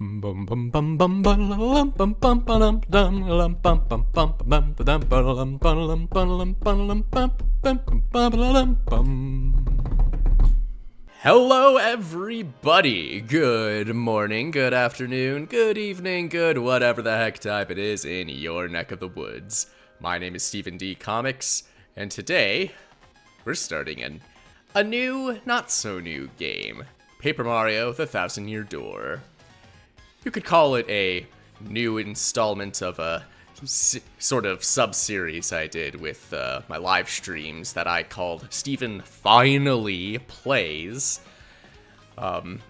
Hello everybody! Good morning, good afternoon, good evening, good whatever the heck time it is in your neck of the woods. My name is Stephen D. Comics, and today we're starting a new, not so new game. Paper Mario: The Thousand Year Door. You could call it a new installment of a sort of sub-series I did with my live streams that I called Stephen Finally Plays. And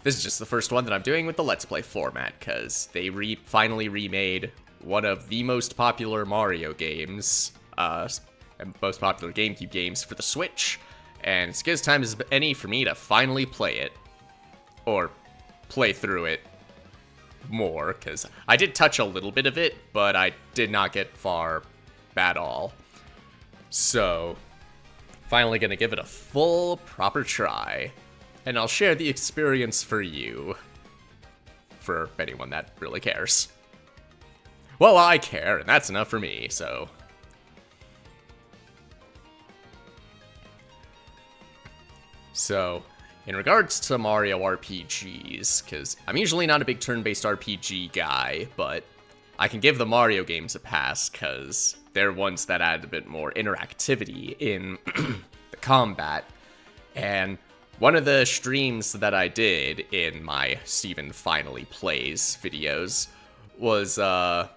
this is just the first one that I'm doing with the Let's Play format, because they finally remade one of the most popular Mario games, and most popular GameCube games for the Switch, and it's as good a time as any for me to finally play it, or play through it more, because I did touch a little bit of it, but I did not get far at all. So, finally gonna give it a full, proper try, and I'll share the experience for you, for anyone that really cares. Well, I care, and that's enough for me, so... in regards to Mario RPGs, because I'm usually not a big turn-based RPG guy, but I can give the Mario games a pass, because they're ones that add a bit more interactivity in the combat. And one of the streams that I did in my Stephen Finally Plays videos was the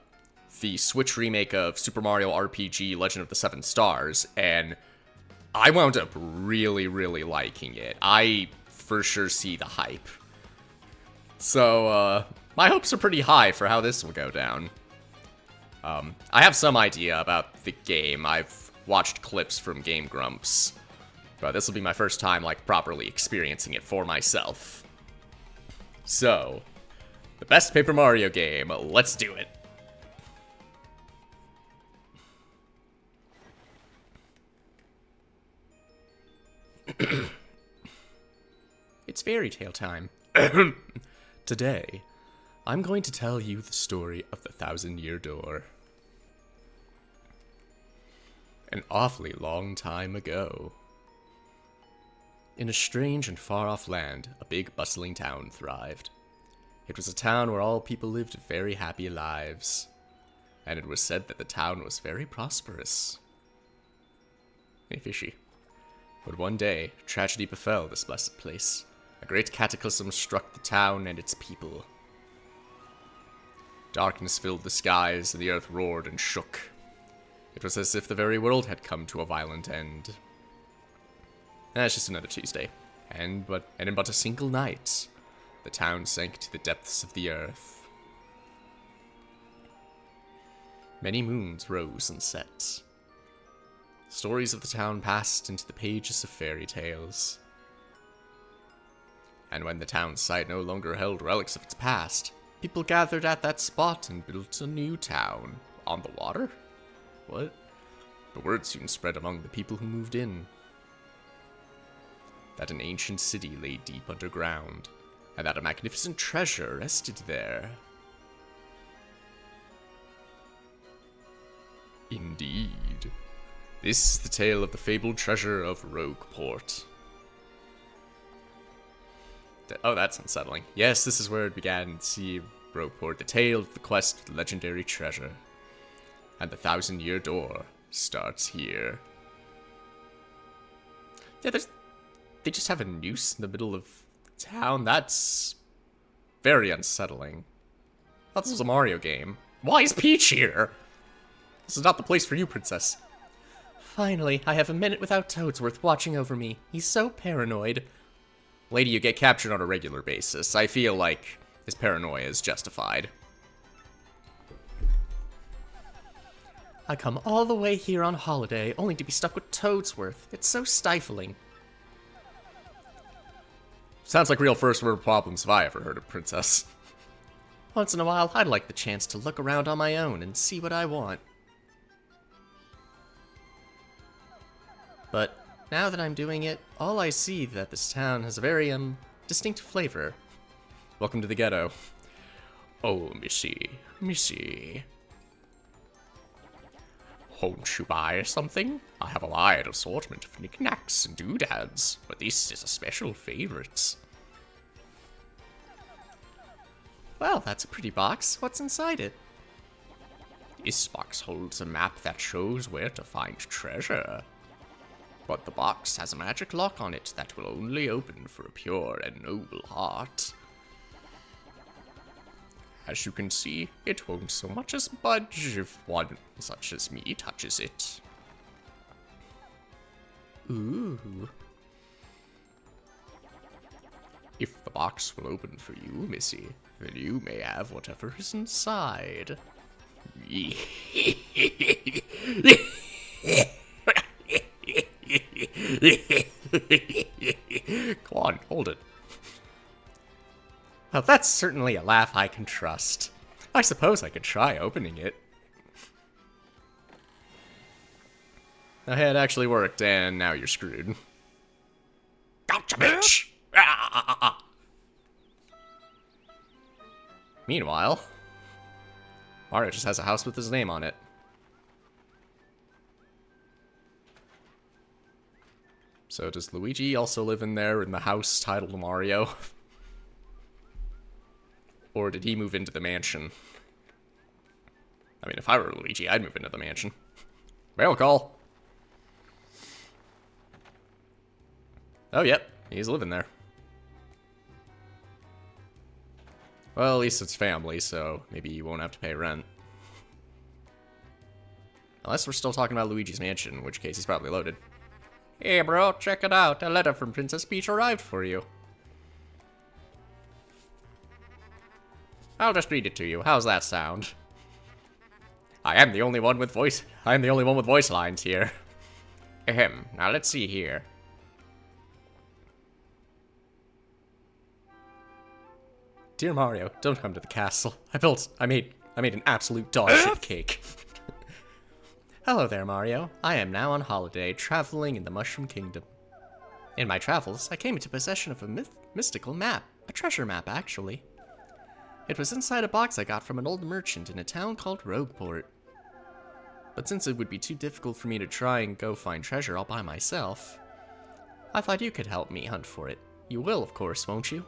Switch remake of Super Mario RPG Legend of the Seven Stars, and I wound up really, really liking it. I for sure see the hype. So, my hopes are pretty high for how this will go down. I have some idea about the game. I've watched clips from Game Grumps, but this will be my first time, like, properly experiencing it for myself. So, the best Paper Mario game, let's do it. It's fairy tale time. Today, I'm going to tell you the story of the Thousand Year Door. An awfully long time ago, in a strange and far-off land, a big bustling town thrived. It was a town where all people lived very happy lives, and it was said that the town was very prosperous. Hey, fishy. But one day, tragedy befell this blessed place. A great cataclysm struck the town and its people. Darkness filled the skies, and the earth roared and shook. It was as if the very world had come to a violent end. It's just another Tuesday. And in but a single night, the town sank to the depths of the earth. Many moons rose and set. Stories of the town passed into the pages of fairy tales. And when the town's site no longer held relics of its past, people gathered at that spot and built a new town. On the water? What? The word soon spread among the people who moved in that an ancient city lay deep underground, and that a magnificent treasure rested there. Indeed. This is the tale of the fabled treasure of Rogueport. Oh, that's unsettling. Yes, this is where it began. See, Rogueport, the tale of the quest for the legendary treasure. And the Thousand Year Door starts here. Yeah, they just have a noose in the middle of town. That's very unsettling. I thought this was a Mario game. Why is Peach here? This is not the place for you, princess. Finally, I have a minute without Toadsworth watching over me. He's so paranoid. Lady, you get captured on a regular basis. I feel like his paranoia is justified. I come all the way here on holiday, only to be stuck with Toadsworth. It's so stifling. Sounds like real first world problems if I ever heard of, princess. Once in a while, I'd like the chance to look around on my own and see what I want. But now that I'm doing it, all I see that this town has a very, distinct flavor. Welcome to the ghetto. Oh, missy. Won't you buy something? I have a wide assortment of knickknacks and doodads, but this is a special favorite. Well, that's a pretty box. What's inside it? This box holds a map that shows where to find treasure. But the box has a magic lock on it that will only open for a pure and noble heart. As you can see, it won't so much as budge if one such as me touches it. Ooh. If the box will open for you, missy, then you may have whatever is inside. Come on, hold it. Well, that's certainly a laugh I can trust. I suppose I could try opening it. Oh, hey, it actually worked, and now you're screwed. Gotcha, bitch! Meanwhile, Mario just has a house with his name on it. So does Luigi also live in there in the house titled Mario? Or did he move into the mansion? I mean, if I were Luigi, I'd move into the mansion. Mail call. Oh, yep. He's living there. Well, at least it's family, so maybe you won't have to pay rent. Unless we're still talking about Luigi's mansion, in which case he's probably loaded. Hey, bro, check it out. A letter from Princess Peach arrived for you. I'll just read it to you. How's that sound? I am the only one with voice lines here. Ahem. Now let's see here. Dear Mario, don't come to the castle. I made an absolute dog shit cake. Hello there, Mario. I am now on holiday, traveling in the Mushroom Kingdom. In my travels, I came into possession of a mystical map. A treasure map, actually. It was inside a box I got from an old merchant in a town called Rogueport. But since it would be too difficult for me to try and go find treasure all by myself, I thought you could help me hunt for it. You will, of course, won't you?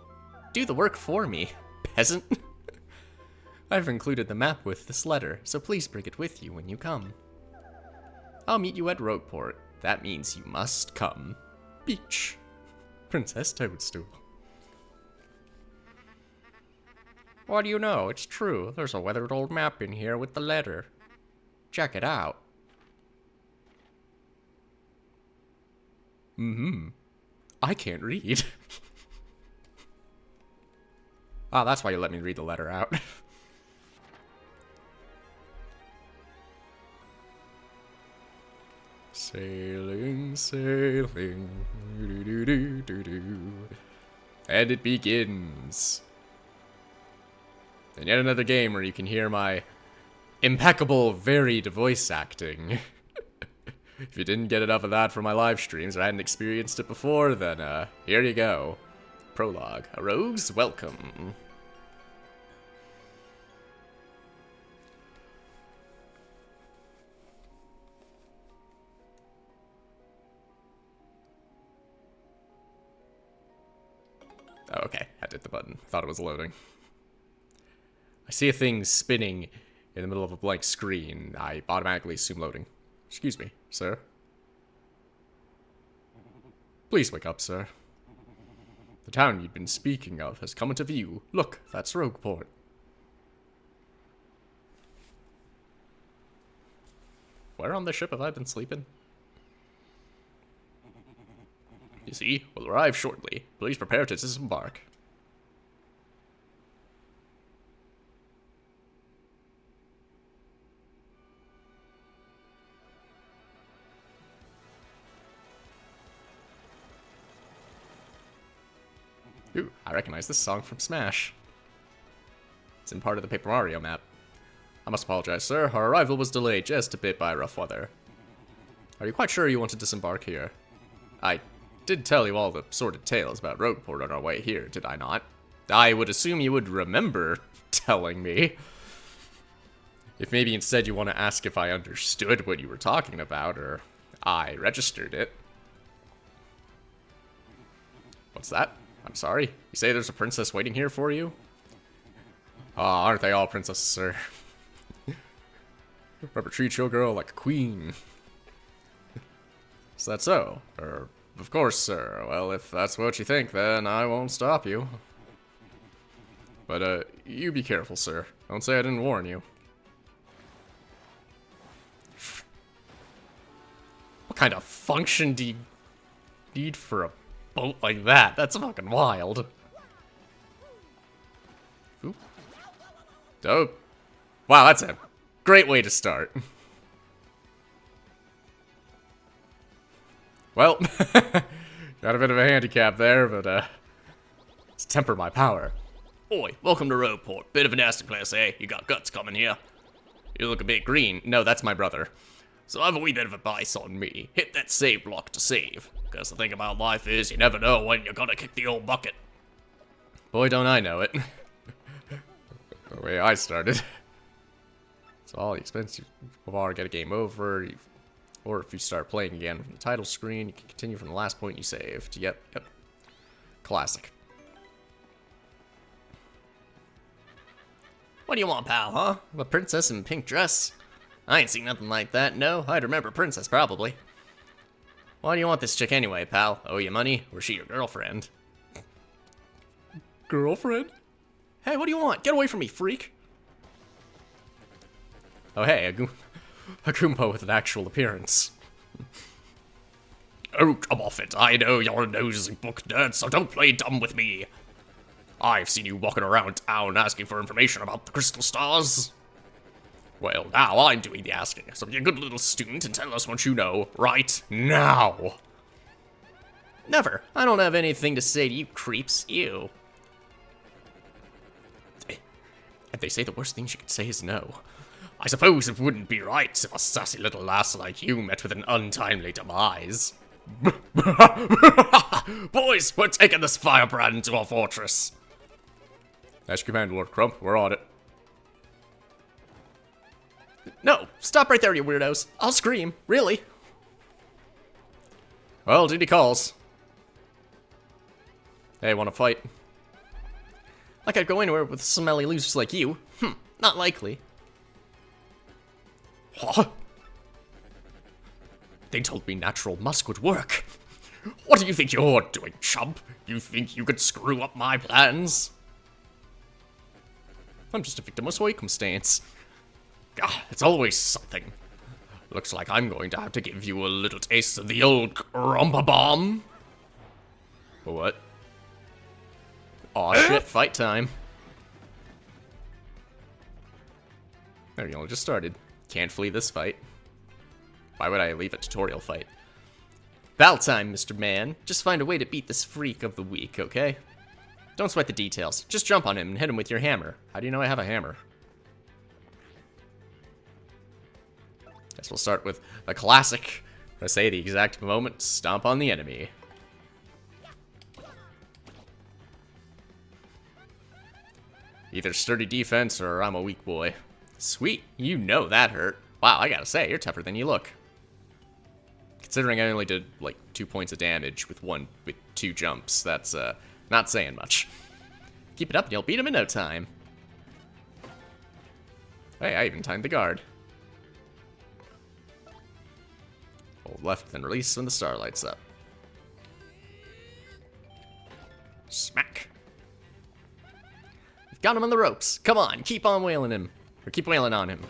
Do the work for me, peasant. I've included the map with this letter, so please bring it with you when you come. I'll meet you at Rogueport. That means you must come. Peach. Princess Toadstool. What do you know? It's true. There's a weathered old map in here with the letter. Check it out. I can't read. Ah, that's why you let me read the letter out. Sailing, sailing, doo-doo-doo-doo-doo. And it begins. And yet another game where you can hear my impeccable, varied voice acting. If you didn't get enough of that from my live streams or hadn't experienced it before, then here you go. Prologue. A rose, welcome. Oh, okay. I did the button. Thought it was loading. I see a thing spinning in the middle of a blank screen. I automatically assume loading. Excuse me, sir. Please wake up, sir. The town you'd been speaking of has come into view. Look, that's Rogueport. Where on the ship have I been sleeping? You see, we'll arrive shortly. Please prepare to disembark. Ooh, I recognize this song from Smash. It's in part of the Paper Mario map. I must apologize, sir. Our arrival was delayed just a bit by rough weather. Are you quite sure you want to disembark here? I did tell you all the sordid tales about Rogueport on our way here, did I not? I would assume you would remember telling me. If maybe instead you want to ask if I understood what you were talking about, or I registered it. What's that? I'm sorry. You say there's a princess waiting here for you? Oh, aren't they all princesses, sir? Remember, treat your girl like a queen. Is that so? Of course, sir. Well, if that's what you think, then I won't stop you. But, you be careful, sir. Don't say I didn't warn you. What kind of function do you need for a boat like that? That's fucking wild. Oop. Oh. Wow, that's a great way to start. Well, got a bit of a handicap there, but, let's temper my power. Oi, welcome to Roadport. Bit of a nasty place, eh? You got guts coming here. You look a bit green. No, that's my brother. So I have a wee bit of advice on me. Hit that save block to save. Because the thing about life is, you never know when you're gonna kick the old bucket. Boy, don't I know it. The way I started. So all the expense you bar, get a game over, or if you start playing again from the title screen, you can continue from the last point you saved. Yep. Classic. What do you want, pal, huh? A princess in a pink dress? I ain't seen nothing like that, no. I'd remember Princess, probably. Why do you want this chick anyway, pal? Owe you money? Or is she your girlfriend? Girlfriend? Hey, what do you want? Get away from me, freak! Oh, hey, a Goomba with an actual appearance. Oh, come off it. I know you're a nosy book nerd, so don't play dumb with me. I've seen you walking around town asking for information about the crystal stars. Well, now I'm doing the asking, so be a good little student and tell us what you know right now. Never. I don't have anything to say to you creeps. You. And they say the worst thing she could say is no. I suppose it wouldn't be right if a sassy little lass like you met with an untimely demise. Boys, we're taking this firebrand into our fortress. That's your command, Lord Crump. We're on it. No, stop right there, you weirdos. I'll scream. Really? Well, duty calls. Hey, wanna fight? Like I'd go anywhere with smelly losers like you. Not likely. What? They told me natural musk would work. What do you think you're doing, chump? You think you could screw up my plans? I'm just a victim of circumstance. It's always something. Looks like I'm going to have to give you a little taste of the old Grumpa Bomb. What? Aw, shit, fight time. There, you only just started. Can't flee this fight. Why would I leave a tutorial fight? Battle time, Mr. Man. Just find a way to beat this freak of the week, okay? Don't sweat the details. Just jump on him and hit him with your hammer. How do you know I have a hammer? Guess we'll start with the classic. I say the exact moment, stomp on the enemy. Either sturdy defense or I'm a weak boy. Sweet, you know that hurt. Wow, I gotta say, you're tougher than you look. Considering I only did like 2 points of damage with 2 jumps, that's not saying much. Keep it up and you'll beat him in no time. Hey, I even timed the guard. Hold left then release when the star lights up. Smack. We've got him on the ropes. Come on, keep on wailing him. Or keep wailing on him.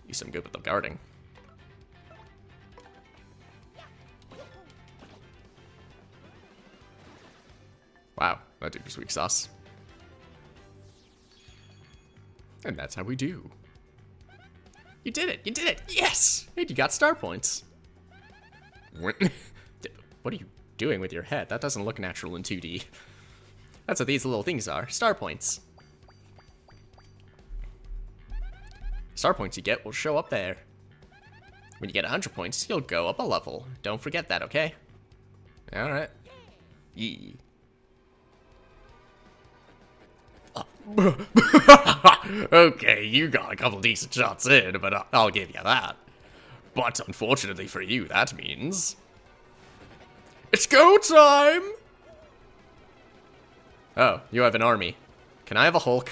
You some good with the guarding. Wow, that dude was weak sauce. And that's how we do. You did it! You did it! Yes! And you got star points. What are you doing with your head? That doesn't look natural in 2D. That's what these little things are. Star points. Star points you get will show up there. When you get 100 points, you'll go up a level. Don't forget that, okay? Alright. Yee. Okay, you got a couple decent shots in, but I'll give you that. But unfortunately for you, that means... it's go time! Oh, you have an army. Can I have a Hulk?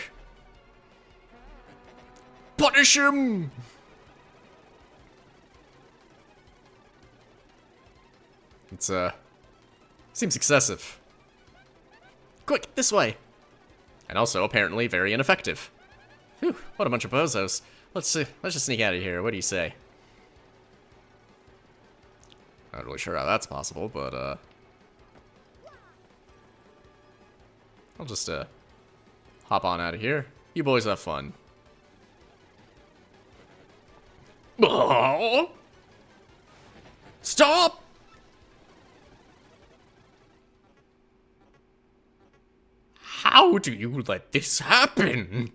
Punish him! It's, seems excessive. Quick, this way! And also, apparently, very ineffective. Whew, what a bunch of bozos. Let's just sneak out of here. What do you say? Not really sure how that's possible, but, I'll just, hop on out of here. You boys have fun. Oh! Stop! How do you let this happen?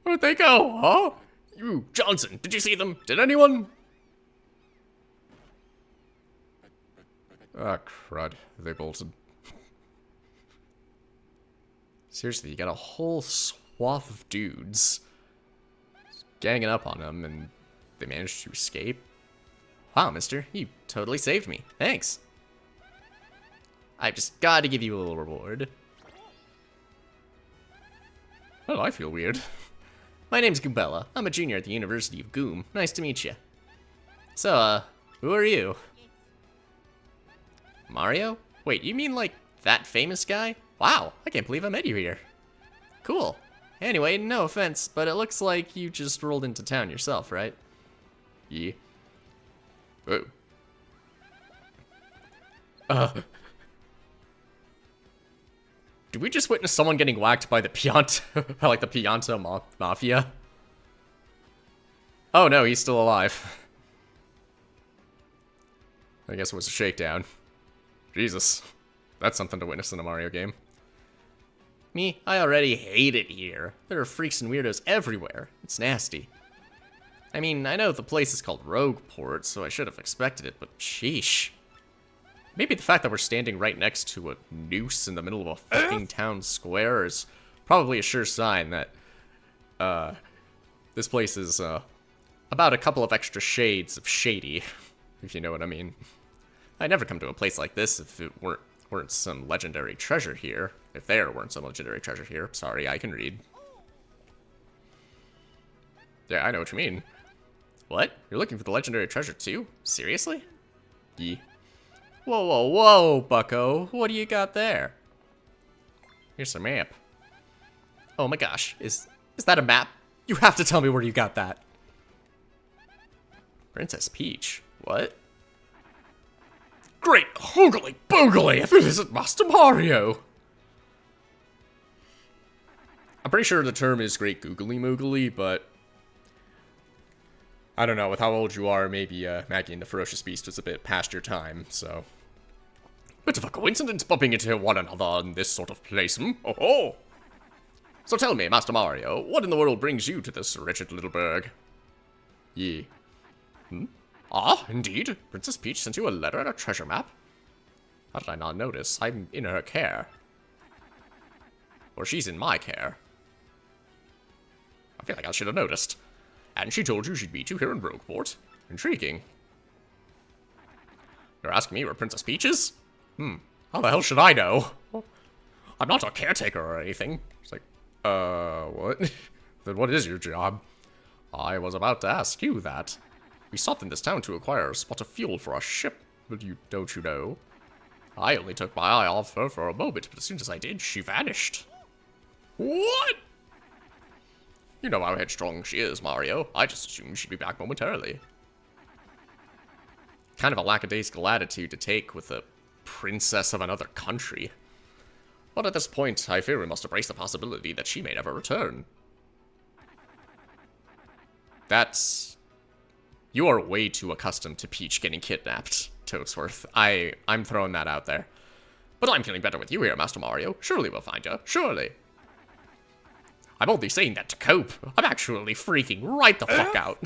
Where'd they go, huh? You, Johnson, did you see them? Did anyone? Ah, crud. They bolted. Seriously, you got a whole swath of dudes ganging up on them, and they managed to escape? Wow, mister, you totally saved me. Thanks. I've just got to give you a little reward. Well, I feel weird. My name's Goombella. I'm a junior at the University of Goom. Nice to meet you. So, who are you? Mario? Wait, you mean like that famous guy? Wow, I can't believe I met you here. Cool. Anyway, no offense, but it looks like you just rolled into town yourself, right? Yeah. Oh. Did we just witness someone getting whacked by the Pianta, like the Pianta Mafia? Oh no, he's still alive. I guess it was a shakedown. Jesus, that's something to witness in a Mario game. Me, I already hate it here. There are freaks and weirdos everywhere. It's nasty. I mean, I know the place is called Rogueport, so I should have expected it, but sheesh. Maybe the fact that we're standing right next to a noose in the middle of a fucking town square is probably a sure sign that, this place is, about a couple of extra shades of shady, if you know what I mean. I'd never come to a place like this if it weren't some legendary treasure here. If there weren't some legendary treasure here. Sorry, I can read. Yeah, I know what you mean. What? You're looking for the legendary treasure too? Seriously? Yee. Whoa, whoa, whoa, bucko. What do you got there? Here's a map. Oh my gosh, is that a map? You have to tell me where you got that. Princess Peach. What? Great hoogly boogly if it isn't Master Mario! I'm pretty sure the term is great googly moogly, but I don't know, with how old you are, maybe Maggie and the Ferocious Beast was a bit past your time, so. Bit of a coincidence bumping into one another in this sort of place, hmm? Oh-ho! So tell me, Master Mario, what in the world brings you to this wretched little burg? Yee. Ah, indeed. Princess Peach sent you a letter and a treasure map? How did I not notice? I'm in her care. Or she's in my care. I feel like I should have noticed. And she told you she'd meet you here in Rogueport. Intriguing. You're asking me where Princess Peach is? How the hell should I know? I'm not a caretaker or anything. It's like, what? Then what is your job? I was about to ask you that. We stopped in this town to acquire a spot of fuel for our ship, but don't you know? I only took my eye off her for a moment, but as soon as I did, she vanished. What? You know how headstrong she is, Mario. I just assumed she'd be back momentarily. Kind of a lackadaisical attitude to take with a princess of another country. But at this point, I fear we must embrace the possibility that she may never return. You are way too accustomed to Peach getting kidnapped, Toadsworth. I'm throwing that out there. But I'm feeling better with you here, Master Mario. Surely we'll find her. Surely. I'm only saying that to cope. I'm actually freaking right the fuck out.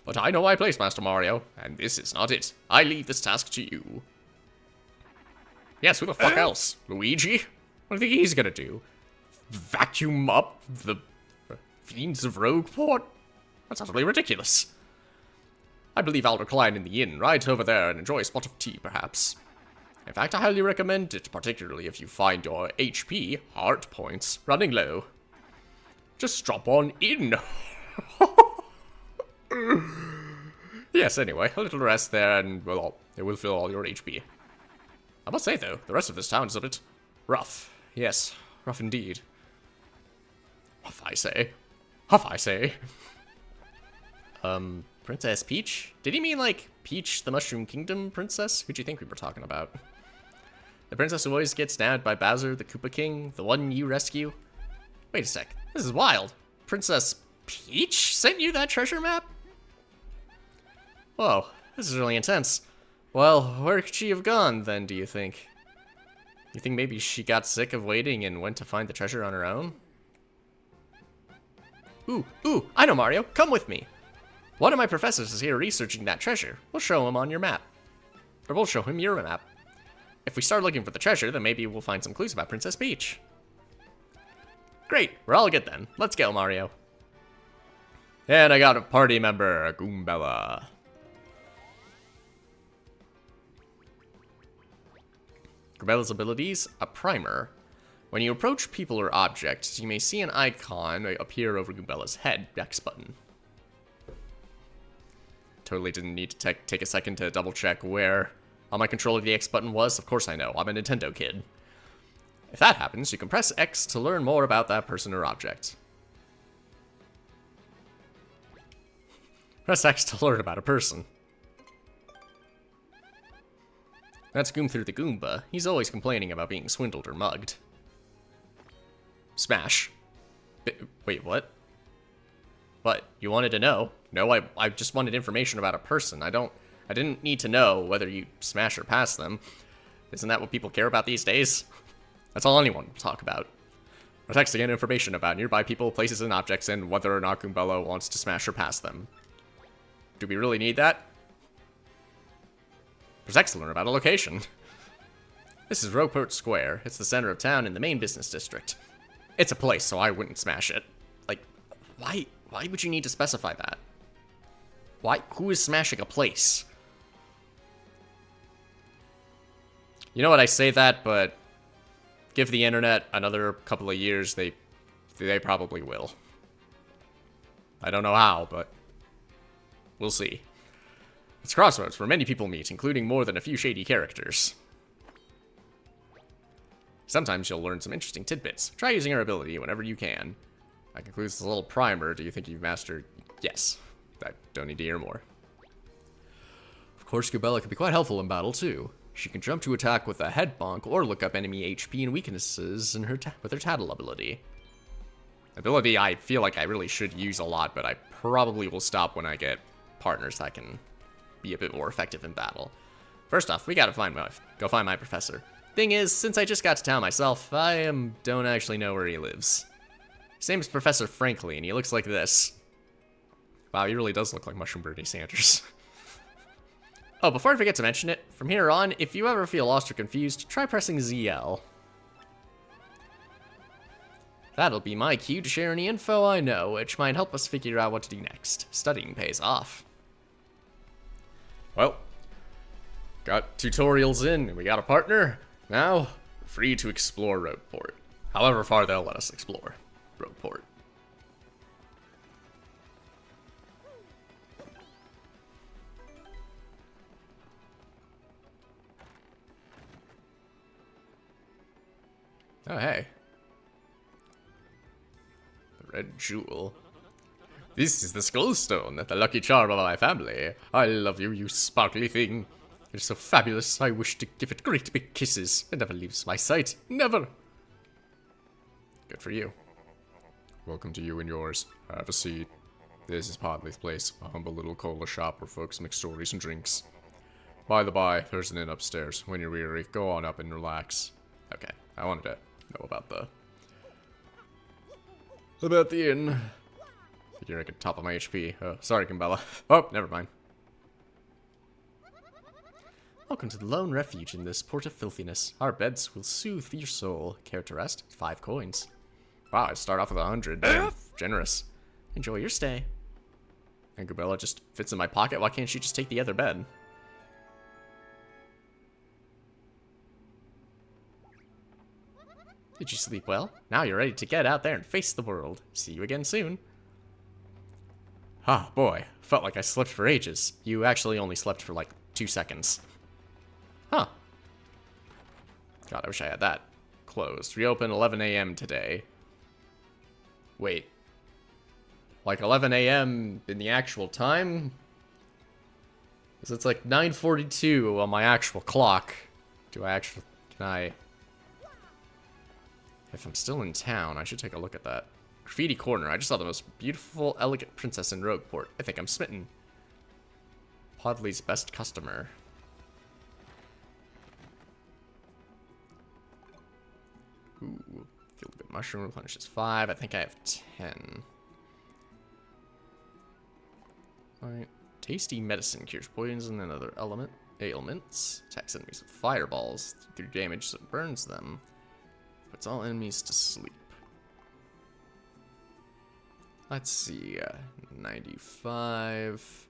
But I know my place, Master Mario, and this is not it. I leave this task to you. Yes, who the fuck else? Luigi? What do you think he's gonna do? vacuum up the fiends of Rogueport? That's utterly ridiculous. I believe I'll recline in the inn right over there and enjoy a spot of tea, perhaps. In fact, I highly recommend it, particularly if you find your HP, heart points, running low. Just drop on in. Yes, anyway, a little rest there and, well, it will fill all your HP. I must say, though, the rest of this town is a bit rough. Yes, rough indeed. Huff, I say. Huff, I say. Princess Peach? Did he mean, like, Peach, the Mushroom Kingdom princess? Who'd you think we were talking about? The princess who always gets nabbed by Bowser, the Koopa King, the one you rescue? Wait a sec, this is wild. Princess Peach sent you that treasure map? Whoa, this is really intense. Well, where could she have gone, then, do you think? You think maybe she got sick of waiting and went to find the treasure on her own? Ooh, I know, Mario, come with me. One of my professors is here researching that treasure. We'll show him on your map. Or we'll show him your map. If we start looking for the treasure, then maybe we'll find some clues about Princess Peach. Great, we're all good then. Let's go, Mario. And I got a party member, Goombella. Goombella's abilities, a primer. When you approach people or objects, you may see an icon appear over Goombella's head, X button. Totally didn't need to take a second to double check where on my controller the X button was. Of course I know, I'm a Nintendo kid. If that happens, you can press X to learn more about that person or object. Press X to learn about a person. That's Goom through the Goomba. He's always complaining about being swindled or mugged. Smash. Wait, what? What? You wanted to know? No, I just wanted information about a person. I didn't need to know whether you smash or pass them. Isn't that what people care about these days? That's all anyone will talk about. We're texting in information about nearby people, places, and objects, and whether or not Goombella wants to smash or pass them. Do we really need that? Press X to learn about a location. This is Rogueport Square. It's the center of town in the main business district. It's a place, so I wouldn't smash it. Like, why would you need to specify that? Why? Who is smashing a place? You know what, I say that, but give the internet another couple of years, they probably will. I don't know how, but we'll see. It's Crossroads, where many people meet, including more than a few shady characters. Sometimes you'll learn some interesting tidbits. Try using her ability whenever you can. That concludes this little primer. Do you think you've mastered? Yes. I don't need to hear more. Of course, Goombella can be quite helpful in battle, too. She can jump to attack with a head bonk or look up enemy HP and weaknesses in with her tattle ability. Ability I feel like I really should use a lot, but I probably will stop when I get partners that can be a bit more effective in battle. First off, we gotta go find my professor. Thing is, since I just got to town myself, I don't actually know where he lives. His name is Professor Franklin, and he looks like this. Wow, he really does look like Mushroom Bernie Sanders. Oh, before I forget to mention it, from here on, if you ever feel lost or confused, try pressing ZL. That'll be my cue to share any info I know, which might help us figure out what to do next. Studying pays off. Well, got tutorials in, and we got a partner. Now, we're free to explore Rogueport. However far they'll let us explore Rogueport. Oh, hey. The red jewel. This is the skull stone, the lucky charm of my family. I love you, you sparkly thing. It is so fabulous, I wish to give it great big kisses. It never leaves my sight. Never. Good for you. Welcome to you and yours. Have a seat. This is Podley's place, a humble little cola shop where folks mix stories and drinks. By the by, there's an inn upstairs. When you're weary, go on up and relax. Okay, I wanted to know about the inn. Figure I could top up my HP. Oh, sorry, Goombella. Oh, never mind. Welcome to the lone refuge in this port of filthiness. Our beds will soothe your soul. Care to rest? 5 coins. Wow, I start off with 100. Damn, generous. Enjoy your stay. And Gabella just fits in my pocket. Why can't she just take the other bed? Did you sleep well? Now you're ready to get out there and face the world. See you again soon. Ah, boy. Felt like I slept for ages. You actually only slept for like 2 seconds. Huh. God, I wish I had that. Closed. Reopen 11 a.m. today. Wait. Like 11 a.m. in the actual time? Because it's like 9:42 on my actual clock. Can I... If I'm still in town, I should take a look at that. Graffiti Corner. I just saw the most beautiful, elegant princess in Rogueport. I think I'm smitten. Podley's best customer. Ooh. Feel good mushroom replenishes 5. I think I have 10. Alright. Tasty medicine cures poison and other ailments. Attacks enemies with fireballs. Through damage that burns them. Puts all enemies to sleep. Let's see. 95.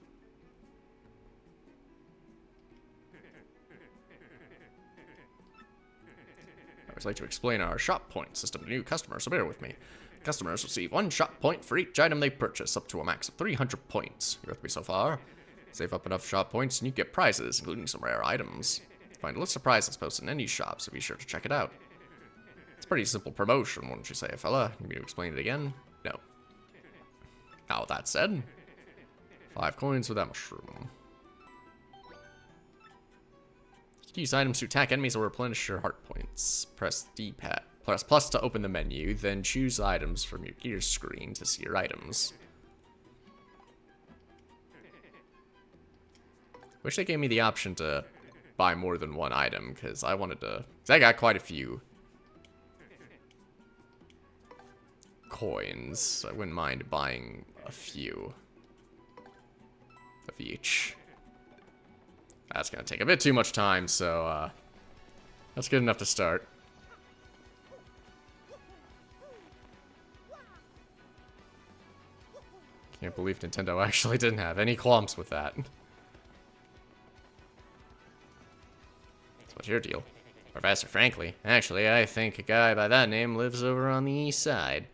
I always like to explain our shop point system to new customers, so bear with me. Customers receive 1 shop point for each item they purchase, up to a max of 300 points. You with me so far? Save up enough shop points and you get prizes, including some rare items. Find a list of prizes posted in any shop, so be sure to check it out. It's a pretty simple promotion, wouldn't you say, fella? Need me to explain it again? No. Now, with that said, 5 coins with that mushroom. You can use items to attack enemies or replenish your heart points. Press D-pad. Press plus to open the menu, then choose items from your gear screen to see your items. Wish they gave me the option to buy more than 1 item, because I wanted to... Because I got quite a few coins, so I wouldn't mind buying a few of each. That's gonna take a bit too much time, so that's good enough to start. Can't believe Nintendo actually didn't have any qualms with that. So what's your deal? Professor Frankly. Actually, I think a guy by that name lives over on the east side.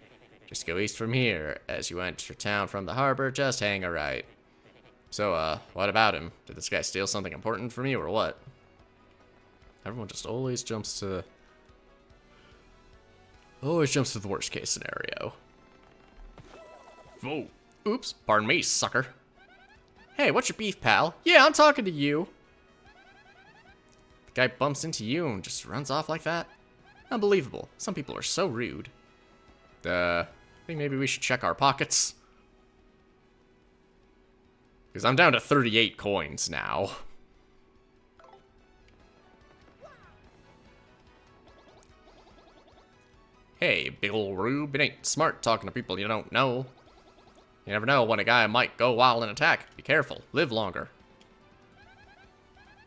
Just go east from here. As you enter town from the harbor, just hang a right. So, what about him? Did this guy steal something important from you, or what? Everyone just always jumps to... the worst case scenario. Whoa. Oops, pardon me, sucker. Hey, what's your beef, pal? Yeah, I'm talking to you. The guy bumps into you and just runs off like that? Unbelievable. Some people are so rude. I think maybe we should check our pockets. Because I'm down to 38 coins now. Hey, big ol' rube, it ain't smart talking to people you don't know. You never know when a guy might go wild and attack. Be careful. Live longer.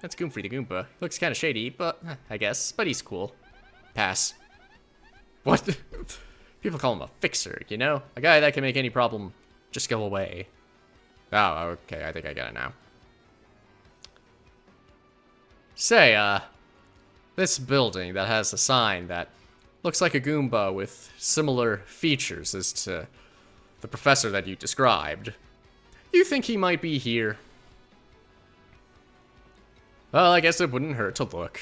That's Goomfrey the Goomba. Looks kind of shady, but I guess. But he's cool. Pass. What? People call him a fixer, you know? A guy that can make any problem just go away. Oh, okay. I think I get it now. Say, this building that has a sign that looks like a Goomba with similar features as to the professor that you described. You think he might be here? Well, I guess it wouldn't hurt to look.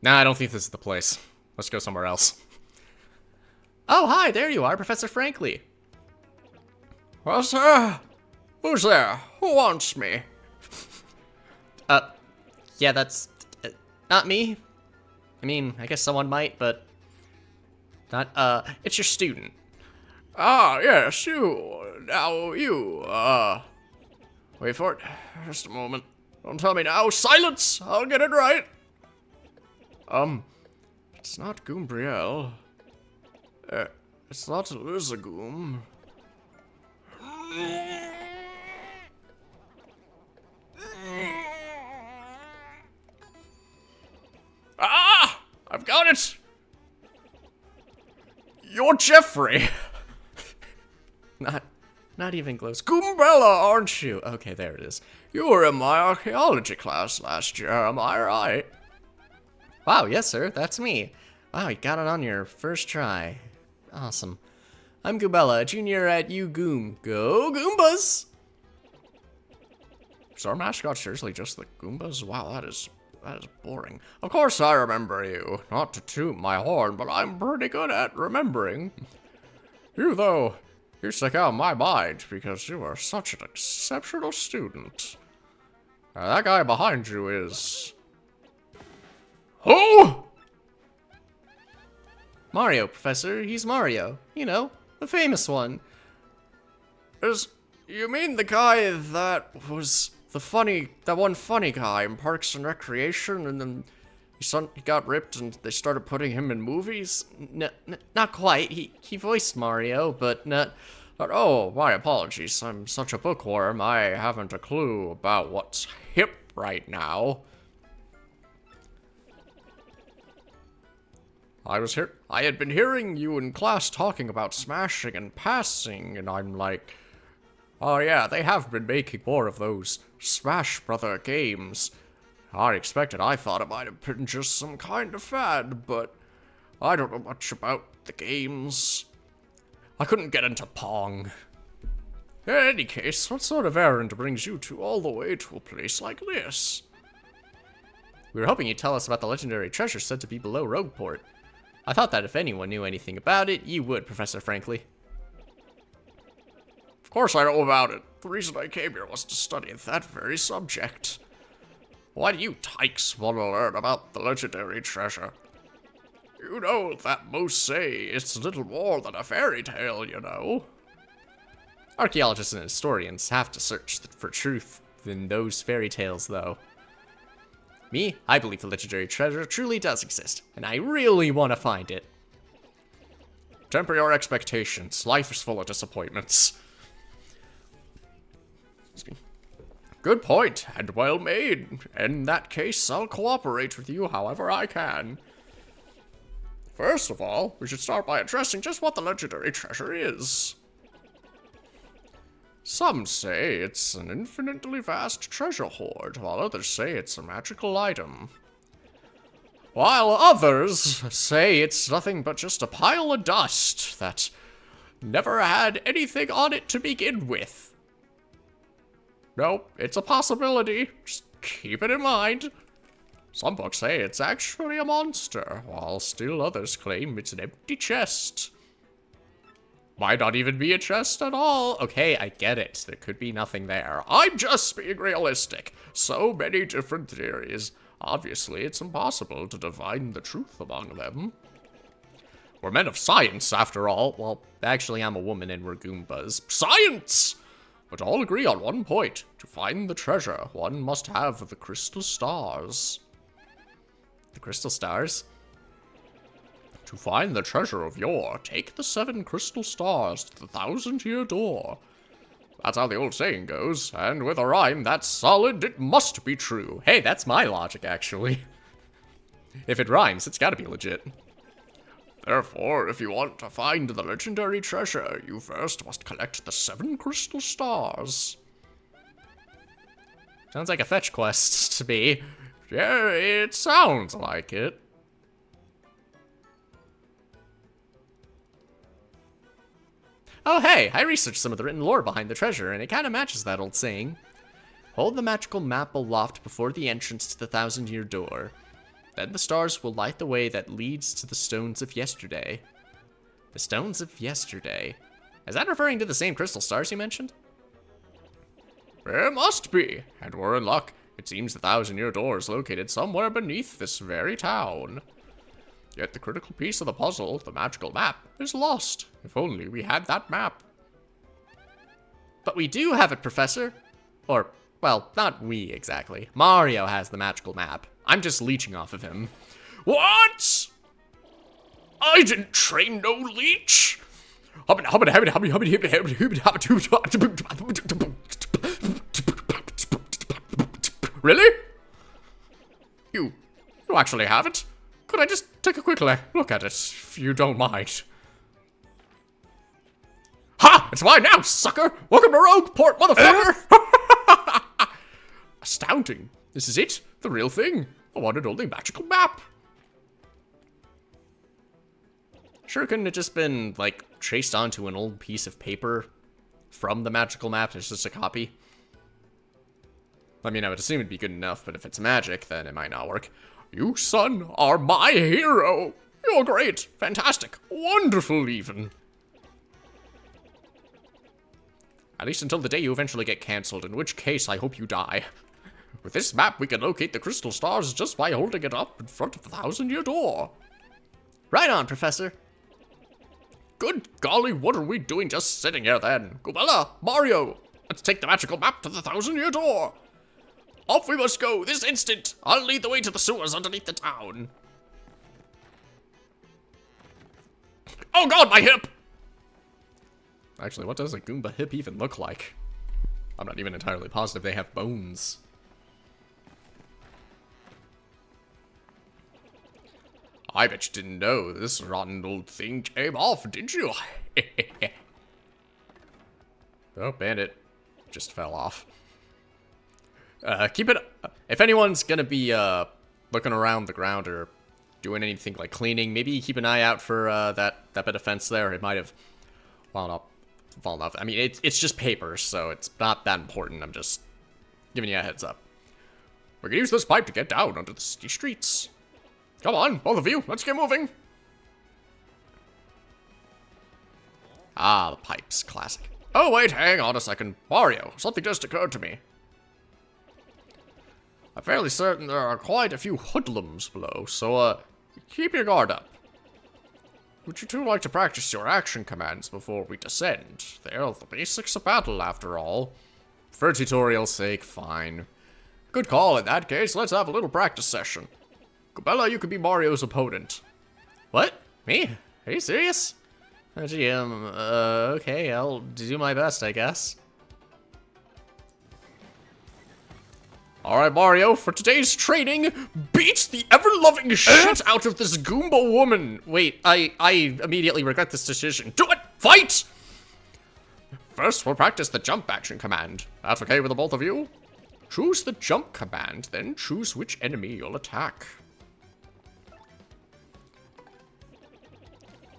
Nah, I don't think this is the place. Let's go somewhere else. Oh, hi, there you are, Professor Frankly. What's there? Who's there? Who wants me? Yeah, that's not me. I mean, I guess someone might, but not, it's your student. Ah, yes, you. Now, you, wait for it. Just a moment. Don't tell me now. Silence! I'll get it right. It's not Goombrielle. It's not Lizagoom. Ah! I've got it! You're Jeffrey! Not even close. Goombella, aren't you? Okay, there it is. You were in my archaeology class last year, am I right? Wow, yes, sir, that's me. Wow, you got it on your first try. Awesome. I'm Goombella, a junior at UGoom. Go Goombas! Is our mascot seriously just the Goombas? Wow, that is boring. Of course I remember you. Not to toot my horn, but I'm pretty good at remembering. You, though, you stick out in my mind because you are such an exceptional student. That guy behind you is... Who? Mario, Professor. He's Mario. You know, the famous one. You mean the guy that was that one funny guy in Parks and Recreation, and then he got ripped and they started putting him in movies? Not quite. He voiced Mario, but not... Oh, my apologies. I'm such a bookworm. I haven't a clue about what's hip right now. I had been hearing you in class talking about smashing and passing, and I'm like, oh yeah, they have been making more of those Smash Brother games. I thought it might have been just some kind of fad, but I don't know much about the games. I couldn't get into Pong. In any case, what sort of errand brings you all the way to a place like this? We were hoping you'd tell us about the legendary treasure said to be below Rogueport. I thought that if anyone knew anything about it, you would, Professor Frankly. Of course I know about it. The reason I came here was to study that very subject. Why do you tykes want to learn about the legendary treasure? You know that most say it's little more than a fairy tale, you know. Archaeologists and historians have to search for truth in those fairy tales, though. Me, I believe the legendary treasure truly does exist, and I really want to find it. Temper your expectations. Life is full of disappointments. Good point, and well made. In that case, I'll cooperate with you however I can. First of all, we should start by addressing just what the legendary treasure is. Some say it's an infinitely vast treasure hoard, while others say it's a magical item. While others say it's nothing but just a pile of dust that never had anything on it to begin with. Nope, it's a possibility. Just keep it in mind. Some books say it's actually a monster, while still others claim it's an empty chest. Might not even be a chest at all. Okay, I get it. There could be nothing there. I'm just being realistic. So many different theories. Obviously, it's impossible to divine the truth among them. We're men of science, after all. Well, actually, I'm a woman and we're Goombas. Science! But all agree on one point. To find the treasure, one must have the crystal stars. The crystal stars? To find the treasure of yore, take the 7 crystal stars to the 1,000-year door. That's how the old saying goes, and with a rhyme that's solid, it must be true. Hey, that's my logic, actually. If it rhymes, it's gotta be legit. Therefore, if you want to find the legendary treasure, you first must collect the 7 crystal stars. Sounds like a fetch quest to me. Yeah, it sounds like it. Oh hey, I researched some of the written lore behind the treasure, and it kinda matches that old saying. Hold the magical map aloft before the entrance to the 1,000-year door. Then the stars will light the way that leads to the stones of yesterday. The stones of yesterday. Is that referring to the same crystal stars you mentioned? It must be, and we're in luck. It seems the 1,000-year door is located somewhere beneath this very town. Yet the critical piece of the puzzle, the magical map, is lost. If only we had that map. But we do have it, Professor. Or, well, not we exactly. Mario has the magical map. I'm just leeching off of him. What? I didn't train no leech. Really? You actually have it? Could I just take a quick look at it, if you don't mind? Ha! It's mine now, sucker! Welcome to Rogueport, motherfucker! Astounding. This is it. The real thing. The one and only magical map. Sure, couldn't it just been, like, traced onto an old piece of paper from the magical map? It's just a copy? I mean, I would assume it'd be good enough, but if it's magic, then it might not work. You, son, are my hero. You're great, fantastic, wonderful even. At least until the day you eventually get cancelled, in which case I hope you die. With this map, we can locate the crystal stars just by holding it up in front of the 1,000-year door. Right on, Professor. Good golly, what are we doing just sitting here then? Gubella, Mario, let's take the magical map to the 1,000-year door. Off we must go, this instant. I'll lead the way to the sewers underneath the town. Oh god, my hip! Actually, what does a Goomba hip even look like? I'm not even entirely positive they have bones. I bet you didn't know this rotten old thing came off, did you? Oh, Bandit just fell off. Keep it... If anyone's gonna be, looking around the ground or doing anything like cleaning, maybe keep an eye out for, that bit of fence there. It might have fallen off. I mean, it's just paper, so it's not that important. I'm just giving you a heads up. We can use this pipe to get down onto the city streets. Come on, both of you, let's get moving. Ah, the pipes. Classic. Oh, wait, hang on a second. Mario, something just occurred to me. I'm fairly certain there are quite a few hoodlums below, so, keep your guard up. Would you two like to practice your action commands before we descend? They're the basics of battle, after all. For tutorial's sake, fine. Good call. In that case, let's have a little practice session. Gubella, you could be Mario's opponent. What? Me? Are you serious? Oh, gee, okay, I'll do my best, I guess. Alright, Mario, for today's training, beat the ever-loving shit out of this Goomba woman. Wait, I immediately regret this decision. Do it! Fight! First, we'll practice the jump action command. That's okay with the both of you? Choose the jump command, then choose which enemy you'll attack.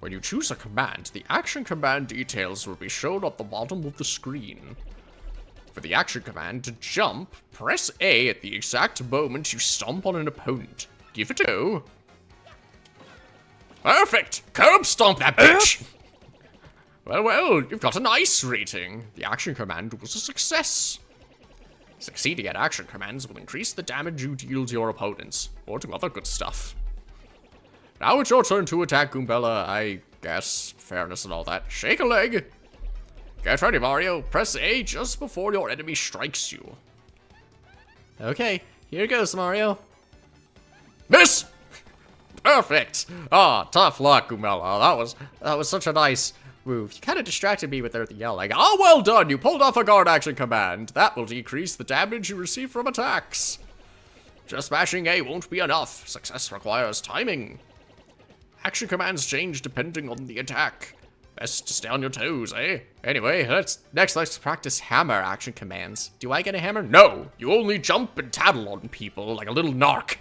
When you choose a command, the action command details will be shown at the bottom of the screen. For the action command to jump, press A at the exact moment you stomp on an opponent. Give it a go. Perfect! Curb stomp that bitch! Well, you've got a nice rating. The action command was a success. Succeeding at action commands will increase the damage you deal to your opponents, or to other good stuff. Now it's your turn to attack, Goombella, I guess. Fairness and all that. Shake a leg. Get ready, Mario. Press A just before your enemy strikes you. Okay, here goes, Mario. Miss! Perfect! Ah, tough luck, Goombella. That was such a nice move. You kind of distracted me with the yelling. Ah, well done! You pulled off a guard action command. That will decrease the damage you receive from attacks. Just mashing A won't be enough. Success requires timing. Action commands change depending on the attack. Best to stay on your toes, eh? Anyway, let's practice hammer action commands. Do I get a hammer? No! You only jump and tattle on people like a little narc.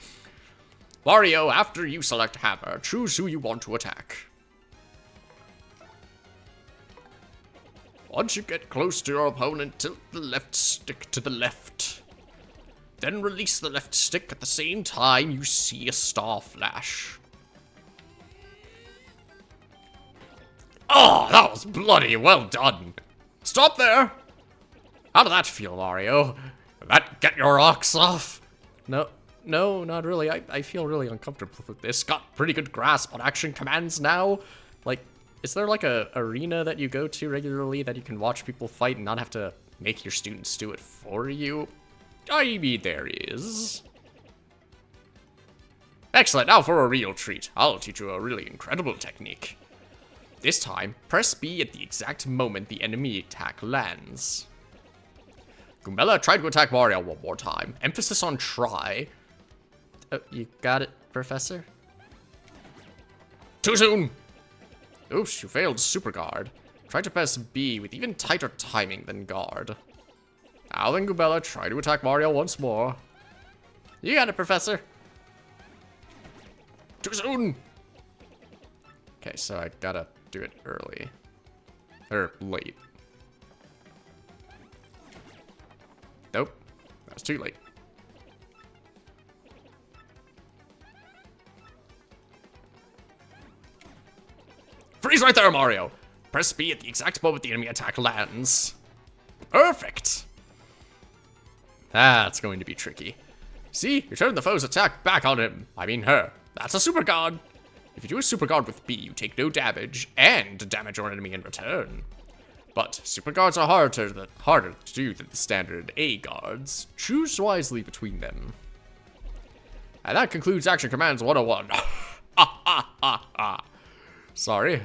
Mario, after you select hammer, choose who you want to attack. Once you get close to your opponent, tilt the left stick to the left. Then release the left stick at the same time you see a star flash. Oh, that was bloody well done. Stop there. How did that feel, Mario? Did that get your rocks off? No, not really. I feel really uncomfortable with this. Got pretty good grasp on action commands now. Like, is there like a arena that you go to regularly that you can watch people fight and not have to make your students do it for you? I mean, there is. Excellent, now for a real treat. I'll teach you a really incredible technique. This time, press B at the exact moment the enemy attack lands. Goombella, try to attack Mario one more time. Emphasis on try. You got it, Professor? Too soon! Oops, you failed super guard. Try to press B with even tighter timing than guard. Now then, Goombella, try to attack Mario once more. You got it, Professor. Too soon! Okay, so I gotta do it early. Or late. Nope. That was too late. Freeze right there, Mario! Press B at the exact moment the enemy attack lands. Perfect! That's going to be tricky. See? You turn the foe's attack back on him. I mean her. That's a super guard. If you do a super guard with B, you take no damage, and damage your enemy in return. But super guards are harder to do than the standard A guards. Choose wisely between them. And that concludes Action Commands 101. Ha ha ha ha. Sorry,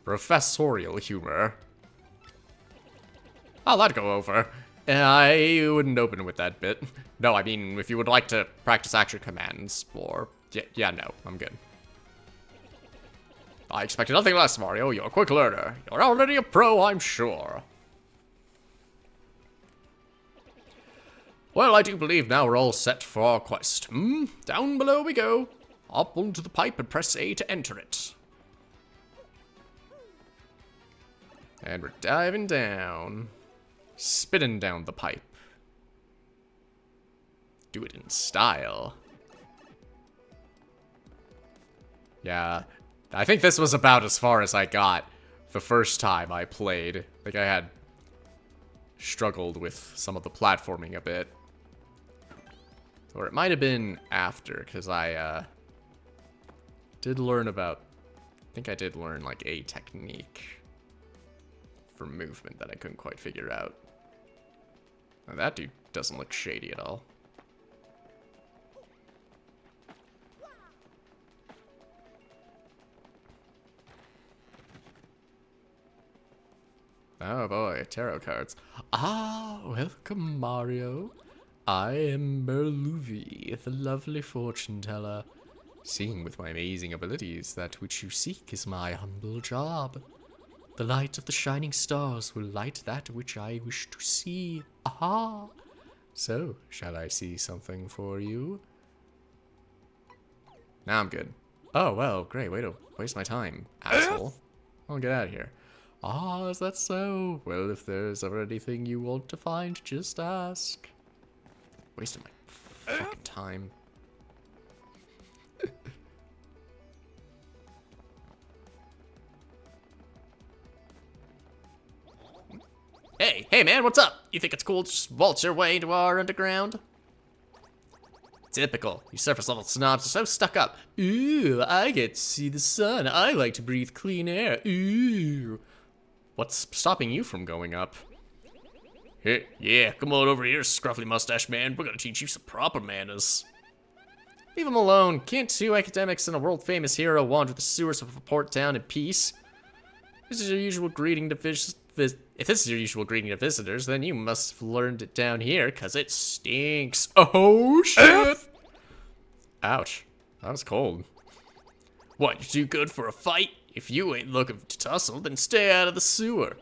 professorial humor. I'll let go over. I wouldn't open with that bit. No, I mean, if you would like to practice Action Commands, or... Yeah, no, I'm good. I expected nothing less, Mario. You're a quick learner. You're already a pro, I'm sure. Well, I do believe now we're all set for our quest. Down below we go. Up onto the pipe and press A to enter it. And we're diving down. Spitting down the pipe. Do it in style. Yeah, I think this was about as far as I got the first time I played. I think I had struggled with some of the platforming a bit. Or it might have been after, because I did learn about... I think I did learn, like, a technique for movement that I couldn't quite figure out. Now, that dude doesn't look shady at all. Oh boy, tarot cards. Ah, welcome, Mario. I am Merluvi, the lovely fortune teller. Seeing with my amazing abilities that which you seek is my humble job. The light of the shining stars will light that which I wish to see. Aha! So, shall I see something for you? Now I'm good. Oh, well, great. Way to waste my time, asshole. I'll get out of here. Ah, is that so? Well, if there's ever anything you want to find, just ask. Wasting my fucking time. Hey man, what's up? You think it's cool to just waltz your way into our underground? Typical. You surface level snobs are so stuck up. Ooh, I get to see the sun. I like to breathe clean air. Ooh. What's stopping you from going up? Hey, yeah, come on over here, scruffy mustache man. We're gonna teach you some proper manners. Leave him alone. Can't two academics and a world-famous hero wander the sewers of a port town in peace? This is your usual greeting to if this is your usual greeting to visitors, then you must have learned it down here, cause it stinks. Oh shit! Ouch. That was cold. What, you too good for a fight? If you ain't looking to tussle, then stay out of the sewer.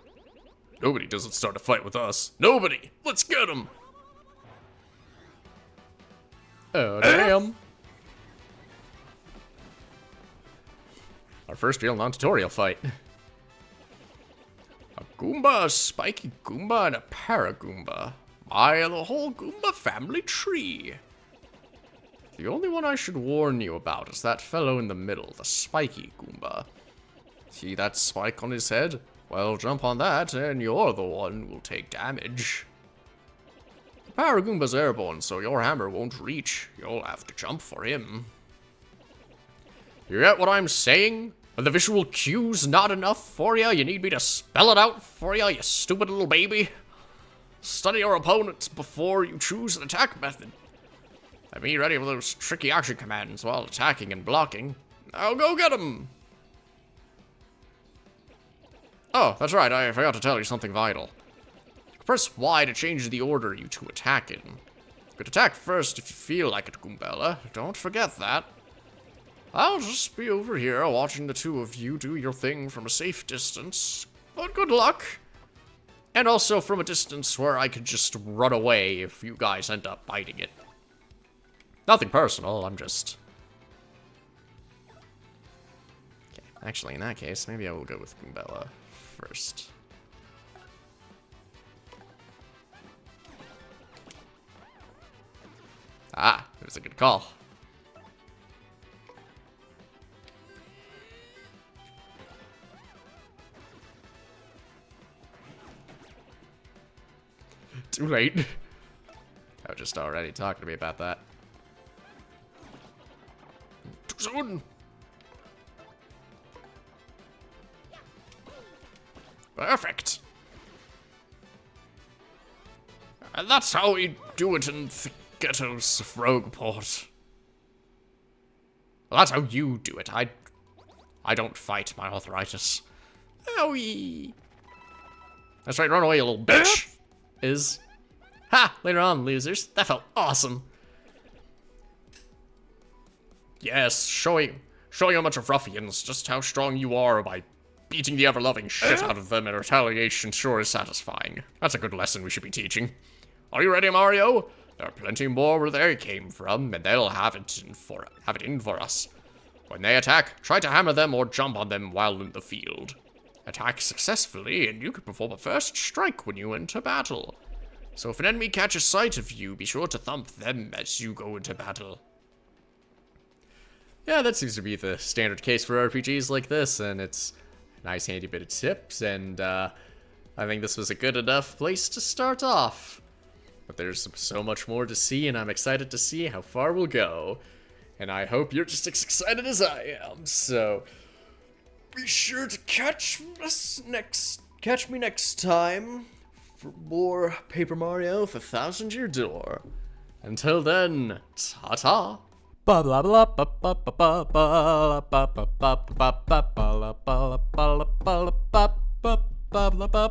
Nobody doesn't start a fight with us. Nobody! Let's get him! Oh, damn. Our first real non-tutorial fight. A Goomba, a spiky Goomba, and a Paragoomba. The whole Goomba family tree. The only one I should warn you about is that fellow in the middle, the spiky Goomba. See that spike on his head? Well, jump on that, and you're the one who will take damage. The Paragoomba's airborne, so your hammer won't reach. You'll have to jump for him. You get what I'm saying? Are the visual cues not enough for you? You need me to spell it out for you, you stupid little baby? Study your opponents before you choose an attack method. And be ready for those tricky action commands while attacking and blocking. Now go get him! Oh, that's right, I forgot to tell you something vital. Press Y to change the order you two attack in. You could attack first if you feel like it, Goombella. Don't forget that. I'll just be over here watching the two of you do your thing from a safe distance. But good luck. And also from a distance where I could just run away if you guys end up biting it. Nothing personal, I'm just... Okay, actually, in that case, maybe I will go with Goombella first. Ah, it was a good call. Too late. I was just already talking to me about that. Too soon. Perfect. And that's how we do it in the ghettos of Rogueport. Well, that's how you do it. I don't fight my arthritis. Owie. That's right, run away, you little bitch. Is. Ha! Later on, losers. That felt awesome. Yes, showing a bunch of ruffians just how strong you are by beating the ever-loving shit out of them in retaliation sure is satisfying. That's a good lesson we should be teaching. Are you ready, Mario? There are plenty more where they came from, and they'll have it in for us. When they attack, try to hammer them or jump on them while in the field. Attack successfully, and you can perform a first strike when you enter battle. So if an enemy catches sight of you, be sure to thump them as you go into battle. Yeah, that seems to be the standard case for RPGs like this, and it's a nice handy bit of tips, and I think this was a good enough place to start off. But there's so much more to see, and I'm excited to see how far we'll go. And I hope you're just as excited as I am, so be sure to catch me next time for more Paper Mario for Thousand Year Door. Until then, ta-ta. Blah blah blah blah blah blah blah blah blah blah blah blah blah blah blah blah blah blah blah blah.